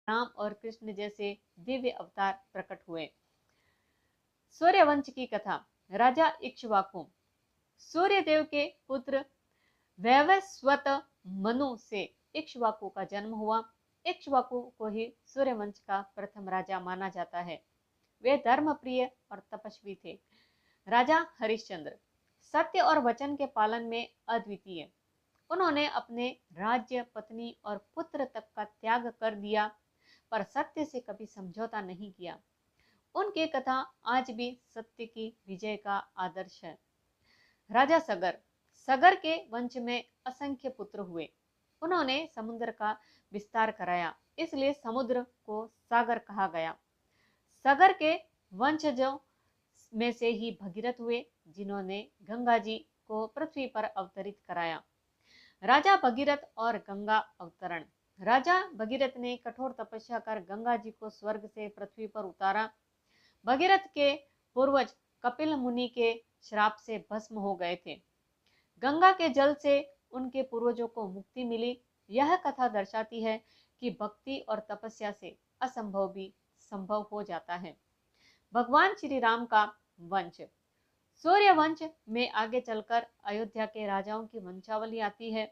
राम और कृष्ण जैसे दिव्य अवतार प्रकट हुए। सूर्यवंश की कथा। राजा इक्ष्वाकु। सूर्यदेव के पुत्र वैवस्वत मनु से इक्ष्वाकु का जन्म हुआ। इक्ष्वाकु को ही सूर्यवंश का प्रथम राजा माना जाता है। वे धर्मप्रिय और तपस्वी थे। राजा हरिश्चंद्र सत्य और वचन के पालन में अद्वितीय। उन्होंने अपने राज्य, पत्नी और पुत्र तक का त्याग कर दिया, पर सत्य से कभी समझौता नहीं किया। उनकी कथा आज भी सत्य की विजय का आदर्श है। राजा सगर। सगर के वंश में असंख्य पुत्र हुए। उन्होंने समुद्र का विस्तार कराया, इसलिए समुद्र को सागर कहा गया। सगर के वंशजों में से ही भगीरथ हुए, जिन्होंने गंगा जी को पृथ्वी पर अवतरित कराया। राजा भगीरथ और गंगा अवतरण। राजा भगीरथ ने कठोर तपस्या कर गंगा जी को स्वर्ग से पृथ्वी पर उतारा। भगीरथ के पूर्वज कपिल मुनि के श्राप से भस्म हो गए थे। गंगा के जल से उनके पूर्वजों को मुक्ति मिली। यह कथा दर्शाती है कि भक्ति और तपस्या से असंभव भी संभव हो जाता है। भगवान श्री राम का वंश। सूर्य वंश में आगे चलकर अयोध्या के राजाओं की वंशावली आती है।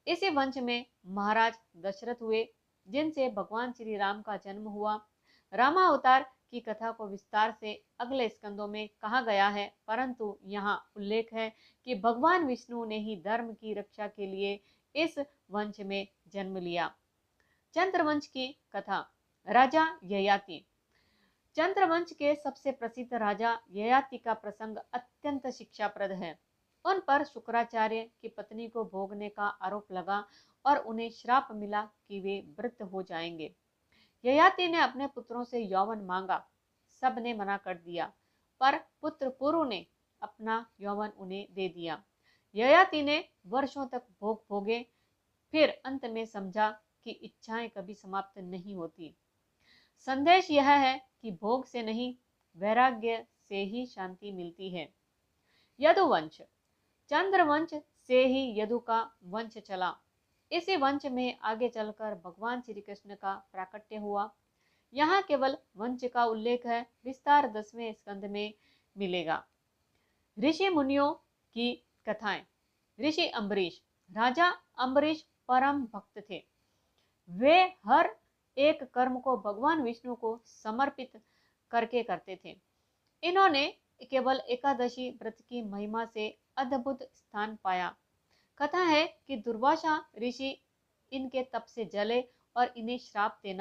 इसी वंश में महाराज दशरथ हुए, जिनसे भगवान श्री राम का जन्म हुआ। रामावतार की कथा को विस्तार से अगले स्कंदों में कहा गया है, परंतु यहाँ उल्लेख है कि भगवान विष्णु ने ही धर्म की रक्षा के लिए इस वंश में जन्म लिया। चंद्रवंश की कथा। राजा ययाति। चंद्रवंश के सबसे प्रसिद्ध राजा ययाति का प्रसंग अत्यंत शिक्षाप्रद है। उन पर शुक्राचार्य की पत्नी को भोगने का आरोप लगा और उन्हें श्राप मिला कि वे वृद्ध हो जाएंगे। ययाति ने अपने पुत्रों से यौवन मांगा, सब ने मना कर दिया, पर पुत्र पुरु ने अपना यौवन उन्हें दे दिया। ययाति ने वर्षों तक भोग भोगे, फिर अंत में समझा कि इच्छाएं कभी समाप्त नहीं होती। संदेश यह है कि भोग से नहीं, वैराग्य से ही शांति मिलती है। यदुवंश। चंद्रवंश से ही यदु का वंश चला। इसी वंश में आगे चलकर भगवान श्री कृष्ण का प्राकट्य हुआ। यहाँ केवल वंश का उल्लेख है, विस्तार 10वें स्कंद में मिलेगा। ऋषि मुनियों की कथाएं। ऋषि अम्बरीश। राजा अम्बरीश परम भक्त थे। वे हर एक कर्म को भगवान विष्णु को समर्पित करके करते थे। इन्होंने केवल एकादशी व्रत की महिमा से अद्भुत स्थान पाया। कथा है कि दुर्वासा ऋषि इनके तप से जले और इन्हें श्राप देना